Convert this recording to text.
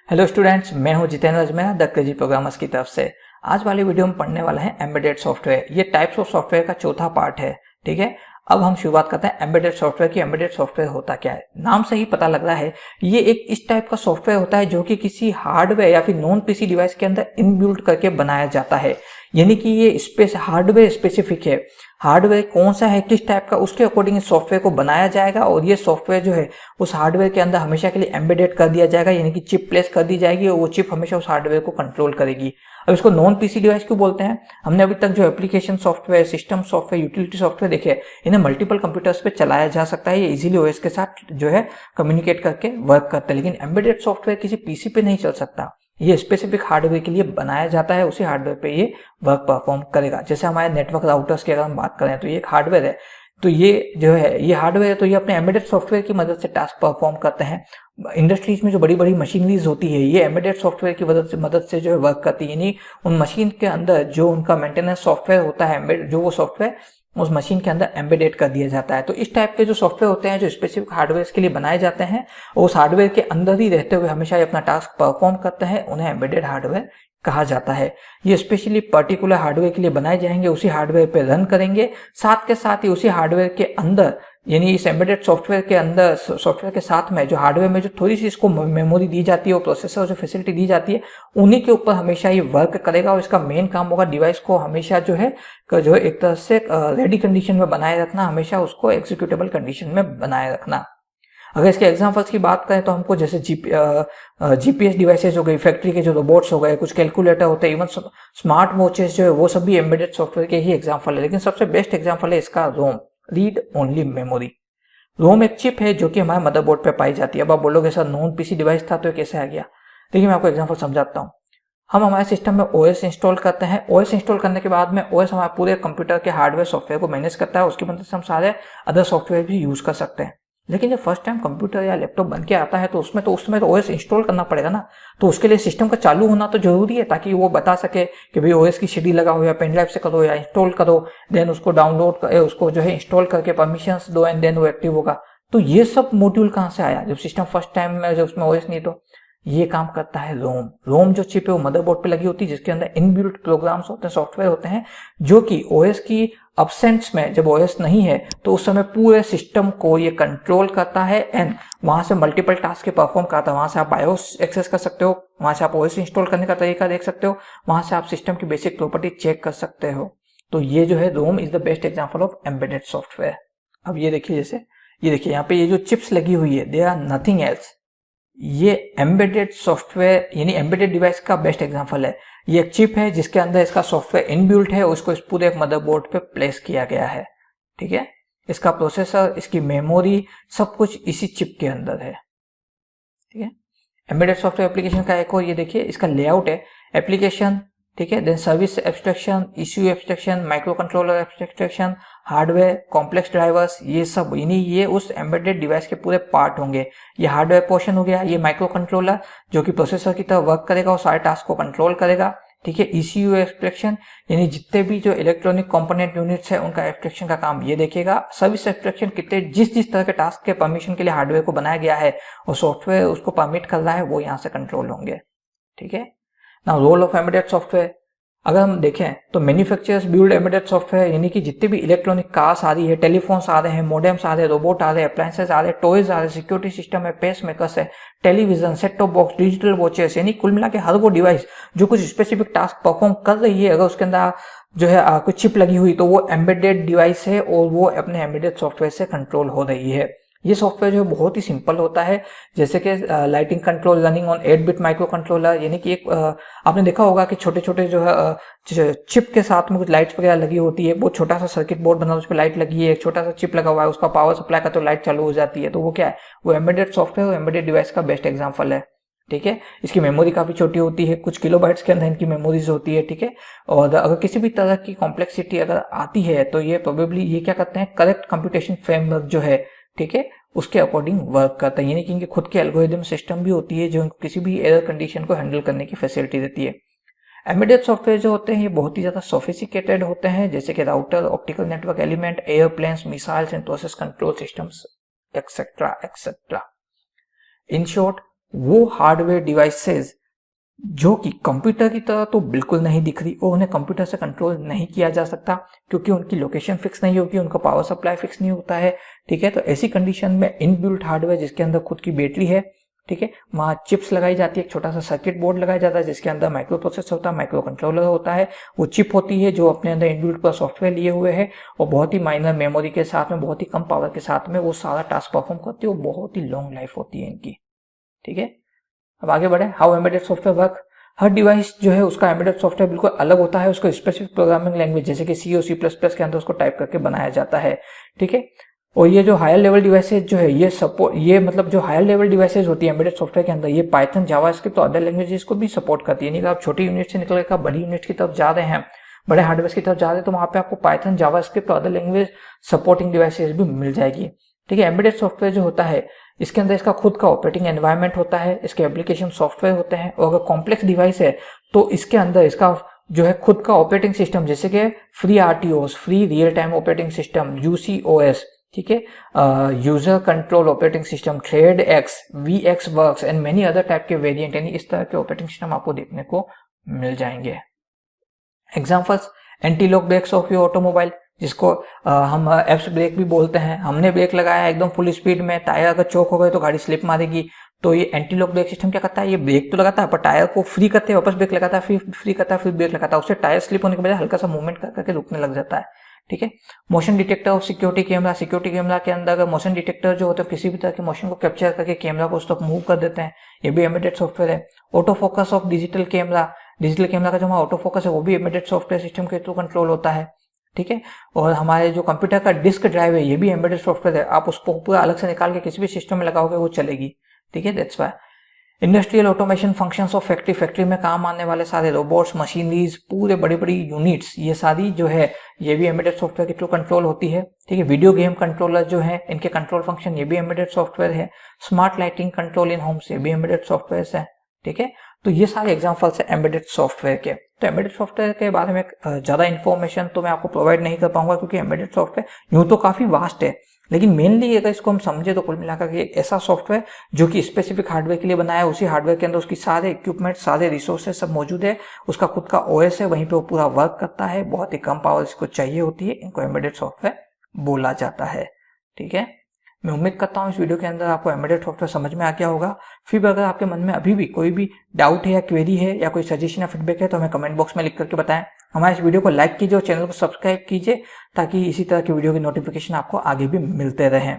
Hello students, मैं हूं Jitendra Ajmera the crazy programmers की तरफ से। आज वाली वीडियो में पढ़ने वाला है एम्बेडेड सॉफ्टवेयर। ये टाइप्स ऑफ सॉफ्टवेयर का चौथा पार्ट है। ठीक है, अब हम शुरुआत करते हैं एम्बेडेड सॉफ्टवेयर की। एम्बेडेड सॉफ्टवेयर होता क्या है? नाम से ही पता लग रहा है, ये एक इस टाइप का सॉफ्टवेयर होता है जो कि किसी हार्डवेयर या फिर नॉन पीसी डिवाइस के अंदर इनबिल्ट करके बनाया जाता है। यानी कि ये हार्डवेयर स्पेसिफिक है। हार्डवेयर कौन सा है, किस टाइप का, उसके अकॉर्डिंग इस सॉफ्टवेयर को बनाया जाएगा और ये सॉफ्टवेयर जो है उस हार्डवेयर के अंदर हमेशा के लिए एम्बेडेड कर दिया जाएगा। यानी कि चिप प्लेस कर दी जाएगी और वो चिप हमेशा उस हार्डवेयर को कंट्रोल करेगी। अब इसको नॉन पीसी डिवाइस क्यों बोलते हैं? हमने अभी तक जो application software, system software, utility software देखे, इन्हें मल्टीपल कंप्यूटर्स पे चलाया जा सकता है। ये इजीली ओएस के साथ जो है कम्युनिकेट करके वर्क करता है। लेकिन एम्बेडेड सॉफ्टवेयर किसी पीसी पे नहीं चल सकता। ये स्पेसिफिक हार्डवेयर के लिए बनाया जाता है, उसी हार्डवेयर पे ये वर्क परफॉर्म करेगा। जैसे हमारे नेटवर्क राउटर्स की अगर हम बात करें तो ये एक हार्डवेयर है, तो ये जो है ये हार्डवेयर है, तो ये अपने एम्बेडेड सॉफ्टवेयर की मदद से टास्क परफॉर्म करते हैं। इंडस्ट्रीज में जो बड़ी बड़ी मशीनरीज होती है, ये एम्बेडेड सॉफ्टवेयर की मदद से जो है वर्क करती है। यानी उन मशीन के अंदर जो उनका मेंटेनेंस सॉफ्टवेयर होता है, जो वो सॉफ्टवेयर उस मशीन के अंदर एम्बेडेड कर दिया जाता है। तो इस टाइप के जो सॉफ्टवेयर होते हैं जो स्पेसिफिक हार्डवेयर के लिए बनाए जाते हैं और उस हार्डवेयर के अंदर ही रहते हुए हमेशा अपना टास्क परफॉर्म करते हैं, उन्हें एम्बेडेड हार्डवेयर कहा जाता है। ये स्पेशली पर्टिकुलर हार्डवेयर के लिए बनाए जाएंगे, उसी हार्डवेयर पे रन करेंगे। साथ के साथ ही उसी हार्डवेयर के अंदर, यानी इस एम्बेडेड सॉफ्टवेयर के अंदर, सॉफ्टवेयर के साथ में जो हार्डवेयर में जो थोड़ी सी इसको मेमोरी दी जाती है और प्रोसेसर जो फैसिलिटी दी जाती है, उन्हीं के ऊपर हमेशा ये वर्क करेगा। और इसका मेन काम होगा डिवाइस को हमेशा जो है एक तरह से रेडी कंडीशन में बनाए रखना, हमेशा उसको एग्जीक्यूटेबल कंडीशन में बनाए रखना। अगर इसके एग्जांपल्स की बात करें तो हमको जैसे जीपीएस डिवाइसेस हो गई, फैक्ट्री के जो रोबोट्स हो गए, कुछ कैलकुलेटर होते हैं, इवन स्मार्ट वॉचेस जो है वो सब भी एम्बेडेड सॉफ्टवेयर के ही एग्जांपल है। लेकिन सबसे बेस्ट एग्जांपल है इसका रोम, रीड ओनली मेमोरी। रोम एक चिप है जो कि हमारे मदरबोर्ड पे पाई जाती है। अब आप बोलोगे सर नॉन पीसी डिवाइस था तो कैसे आ गया? देखिए मैं आपको एग्जांपल समझाता हूँ। हम हमारे सिस्टम में ओएस इंस्टॉल करते हैं। ओएस इंस्टॉल करने के बाद में ओएस हमारे पूरे कंप्यूटर के हार्डवेयर सॉफ्टवेयर को मैनेज करता है। उसकी मदद से हम सारे अदर सॉफ्टवेयर भी यूज कर सकते हैं। लेकिन जब फर्स्ट टाइम कंप्यूटर या लैपटॉप बन के आता है तो उसमें तो ओएस इंस्टॉल करना पड़ेगा ना। तो उसके लिए सिस्टम का चालू होना तो जरूरी है, ताकि वो बता सके कि भाई ओएस की सीडी लगाओ या पेन ड्राइव से करो या इंस्टॉल करो, देन उसको डाउनलोड कर, उसको जो है इंस्टॉल करके परमिशंस दो एंड देन वो एक्टिव होगा। तो ये सब मॉड्यूल कहाँ से आया जब सिस्टम फर्स्ट टाइम में, जब उसमें ओएस नहीं? तो ये काम करता है रोम। रोम जो चिप है वो मदरबोर्ड पे लगी होती है, जिसके अंदर इनबिल्ट प्रोग्राम्स होते हैं, सॉफ्टवेयर होते हैं, जो कि ओएस की अब्सेंस में, जब ओएस नहीं है तो उस समय पूरे सिस्टम को ये कंट्रोल करता है एंड वहां से मल्टीपल टास्क के परफॉर्म करता है। वहां से आप बायोस एक्सेस कर सकते हो, वहां से आप ओएस इंस्टॉल करने का तरीका देख सकते हो, वहां से आप सिस्टम की बेसिक प्रॉपर्टी चेक कर सकते हो। तो ये जो है ROM is the best example of embedded software. अब ये देखिए, जैसे ये देखिए यहाँ पे ये जो चिप्स लगी हुई है, दे आर नथिंग एल्स। ये एम्बेडेड सॉफ्टवेयर यानी एम्बेडेड डिवाइस का बेस्ट एग्जांपल है। ये एक चिप है जिसके अंदर इसका सॉफ्टवेयर इनबिल्ट है, उसको इस पूरे मदरबोर्ड पे प्लेस किया गया है। ठीक है, इसका प्रोसेसर, इसकी मेमोरी, सब कुछ इसी चिप के अंदर है। ठीक है, एम्बेडेड सॉफ्टवेयर एप्लीकेशन का एक और ये देखिए इसका लेआउट है। एप्लीकेशन, ठीक है, then service abstraction, issue abstraction, micro controller abstraction, hardware, complex drivers, ये सब, यानी ये उस एम्बेडेड डिवाइस के पूरे पार्ट होंगे। ये हार्डवेयर पोर्शन हो गया। ये माइक्रो कंट्रोलर जो कि प्रोसेसर की तरह वर्क करेगा और सारे टास्क को कंट्रोल करेगा। ठीक है, ईसीयू एब्स्ट्रैक्शन यानी जितने भी जो इलेक्ट्रॉनिक कंपोनेंट यूनिट्स है उनका एब्स्ट्रैक्शन का काम ये देखेगा। सर्विस एब्स्ट्रैक्शन कितने जिस तरह के टास्क के परमिशन के लिए हार्डवेयर को बनाया गया है और सॉफ्टवेयर उसको परमिट कर रहा है, वो यहाँ से कंट्रोल होंगे। ठीक है, now role of embedded software अगर हम देखें तो मैन्युफैक्चरर्स बिल्ड एम्बेडेड सॉफ्टवेयर, यानी कि जितने भी इलेक्ट्रॉनिक कार्स आ रही है, टेलीफोन्स आ रहे हैं, मोडेम्स आ रहे हैं, रोबोट आ रहे हैं, अप्लायंसेस आ रहे हैं, टॉयज आ रहे हैं, सिक्योरिटी सिस्टम है, पेस मेकर्स है, television, set top box, digital watches, यानी कुल मिला के हर वो डिवाइस जो कुछ स्पेसिफिक टास्क परफॉर्म कर रही है, अगर उसके अंदर जो है कुछ चिप लगी हुई तो वो एम्बेडेड डिवाइस है और वो अपने एम्बेडेड सॉफ्टवेयर से कंट्रोल हो रही है। ये सॉफ्टवेयर जो बहुत ही सिंपल होता है, जैसे कि lighting control running on eight bit microcontroller, यानी कि एक आपने देखा होगा कि छोटे छोटे जो है चिप के साथ में कुछ लाइट्स वगैरह लगी होती है। बहुत छोटा सा सर्किट बोर्ड बना, उस पर लाइट लगी है, एक छोटा सा चिप लगा हुआ है, उसका पावर सप्लाई का तो लाइट चालू हो जाती है। तो वो क्या है? वो एम्बेडेड सॉफ्टवेयर और एम्बेडेड डिवाइस का बेस्ट एग्जाम्पल है। ठीक है, इसकी मेमोरी काफी छोटी होती है, कुछ किलोबाइट्स के अंदर इनकी मेमोरीज होती है। ठीक है, और अगर किसी भी तरह की कॉम्प्लेक्सिटी अगर आती है तो ये प्रोबेबली ये क्या करते हैं, करेक्ट कंप्यूटेशन फ्रेमवर्क जो है, ठीक है, उसके अकॉर्डिंग वर्क करता है। यानी कि इनकी खुद की एल्गोरिदम सिस्टम भी होती है जो किसी भी एरर कंडीशन को हैंडल करने की फैसिलिटी देती है। एम्बेडेड सॉफ्टवेयर जो होते हैं ये बहुत ही ज्यादा सोफिस्टिकेटेड होते हैं, जैसे कि router, optical network element, airplanes, missiles and process control systems etcetera etcetera. In short, वो हार्डवेयर डिवाइसेस जो कि कंप्यूटर की तरह तो बिल्कुल नहीं दिख रही और उन्हें कंप्यूटर से कंट्रोल नहीं किया जा सकता क्योंकि उनकी लोकेशन फिक्स नहीं होगी, उनका पावर सप्लाई फिक्स नहीं होता है। ठीक है, तो ऐसी कंडीशन में इनबिल्ट हार्डवेयर जिसके अंदर खुद की बैटरी है, ठीक है, वहां चिप्स लगाई जाती है, एक छोटा सा सर्किट बोर्ड लगाया जाता है जिसके अंदर माइक्रो प्रोसेसर होता है, माइक्रो कंट्रोलर होता है, वो चिप होती है जो अपने अंदर इनबिल्ट पर सॉफ्टवेयर लिए हुए है और बहुत ही माइनर मेमोरी के साथ में, बहुत ही कम पावर के साथ में वो सारा टास्क परफॉर्म करती है और बहुत ही लॉन्ग लाइफ होती है इनकी। ठीक है, अब आगे बढ़े। How embedded software work. Her device जो है उसका एम्बेडेड सॉफ्टवेयर बिल्कुल अलग होता है, उसको स्पेसिफिक प्रोग्रामिंग लैंग्वेज जैसे कि सी और सी प्लस प्लस के अंदर उसको टाइप करके बनाया जाता है। ठीक है, और ये जो हायर लेवल डिवाइसेज जो है ये मतलब जो हायर लेवल डिवाइसेज होती है एम्बेडेड सॉफ्टवेयर के अंदर, ये पाइथन, जावास्क्रिप्ट और अदर लैंग्वेजेस को भी सपोर्ट करती है। नहीं कि आप छोटी यूनिट से निकल कर बड़ी यूनिट की तरफ जा रहे हैं, बड़े हार्डवेयर की तरफ जा रहे हैं, तो वहां पे आपको पाइथन, जावास्क्रिप्ट और अदर लैंग्वेज सपोर्टिंग डिवाइसेज भी मिल जाएगी। ठीक है, एम्बेडेड सॉफ्टवेयर जो होता है इसके अंदर इसका खुद का ऑपरेटिंग एनवायरनमेंट होता है, इसके एप्लीकेशन सॉफ्टवेयर होते हैं और अगर कॉम्प्लेक्स डिवाइस है तो इसके अंदर इसका जो है खुद का ऑपरेटिंग सिस्टम जैसे कि free RTOS, free real time operating system, UCOS, ठीक है, user control operating system, thread X, VxWorks and many other type के वेरिएंट, यानी इस तरह के ऑपरेटिंग सिस्टम आपको देखने को मिल जाएंगे। Examples, anti lock brakes of your automobile, जिसको हम एप्स ब्रेक भी बोलते हैं। हमने ब्रेक लगाया एकदम फुल स्पीड में, टायर अगर चौक हो गए तो गाड़ी स्लिप मारेगी, तो ये एंटी लॉक ब्रेक सिस्टम क्या करता है, ये ब्रेक तो लगाता है पर टायर को फ्री करते हैं, वापस ब्रेक लगाता है, फिर फ्री करता है, फिर ब्रेक लगाता है, उससे टायर स्लिप होने के बजाय हल्का सा मूवमेंट करके रुकने लग जाता है। ठीक है, motion detector of security camera, security camera के अंदर मोशन डिटेक्टर जो होता है किसी भी तरह के मोशन को कैप्चर करके कैमरा को उस तक मूव कर देते हैं, ये भी एम्बेडेड सॉफ्टवेयर है। Auto focus of digital camera, digital camera का जो हमारा ऑटो फोकस है वो भी एम्बेडेड सॉफ्टवेयर सिस्टम के थ्रू कंट्रोल होता है। ठीक है, और हमारे जो कंप्यूटर का डिस्क ड्राइव है ये भी एम्बेडेड सॉफ्टवेयर है, आप उसको पूरा अलग से निकाल के किसी भी सिस्टम में लगाओगे वो चलेगी। ठीक है, that's why industrial automation functions of factory, factory में काम आने वाले सारे रोबोट्स, मशीनरीज, पूरे बड़ी बड़ी यूनिट्स, ये सारी जो है ये भी एम्बेडेड सॉफ्टवेयर के थ्रू कंट्रोल होती है। ठीक है, वीडियो गेम कंट्रोलर जो है इनके कंट्रोल फंक्शन ये भी एम्बेडेड सॉफ्टवेयर है। स्मार्ट लाइटिंग कंट्रोल इन होम्स ये भी एम्बेडेड सॉफ्टवेयर है। ठीक है, तो ये सारे एग्जांपल्स है एम्बेडेड सॉफ्टवेयर के। तो एम्बेडेड सॉफ्टवेयर के बारे में ज्यादा इन्फॉर्मेशन तो मैं आपको प्रोवाइड नहीं कर पाऊंगा क्योंकि एम्बेडेड सॉफ्टवेयर यूं तो काफी वास्ट है, लेकिन मेनली अगर इसको हम समझे तो कुल मिलाकर के एक ऐसा सॉफ्टवेयर जो कि स्पेसिफिक हार्डवेयर के लिए बनाया है, उसी हार्डवेयर के अंदर उसकी सारे इक्विपमेंट, सारे रिसोर्सेज सब मौजूद है, उसका खुद का ओएस है, वहीं पे वो पूरा वर्क करता है, बहुत ही कम पावर इसको चाहिए होती है, इनको एम्बेडेड सॉफ्टवेयर बोला जाता है। ठीक है, मैं उम्मीद करता हूँ इस वीडियो के अंदर आपको एम्बेडेड सॉफ्टवेयर समझ में आ गया होगा। फिर अगर आपके मन में अभी भी कोई भी डाउट है या क्वेरी है या कोई सजेशन या फीडबैक है तो हमें कमेंट बॉक्स में लिख करके बताएं। हमारे इस वीडियो को लाइक कीजिए और चैनल को सब्सक्राइब कीजिए ताकि इसी तरह की वीडियो की नोटिफिकेशन आपको आगे भी मिलते रहें।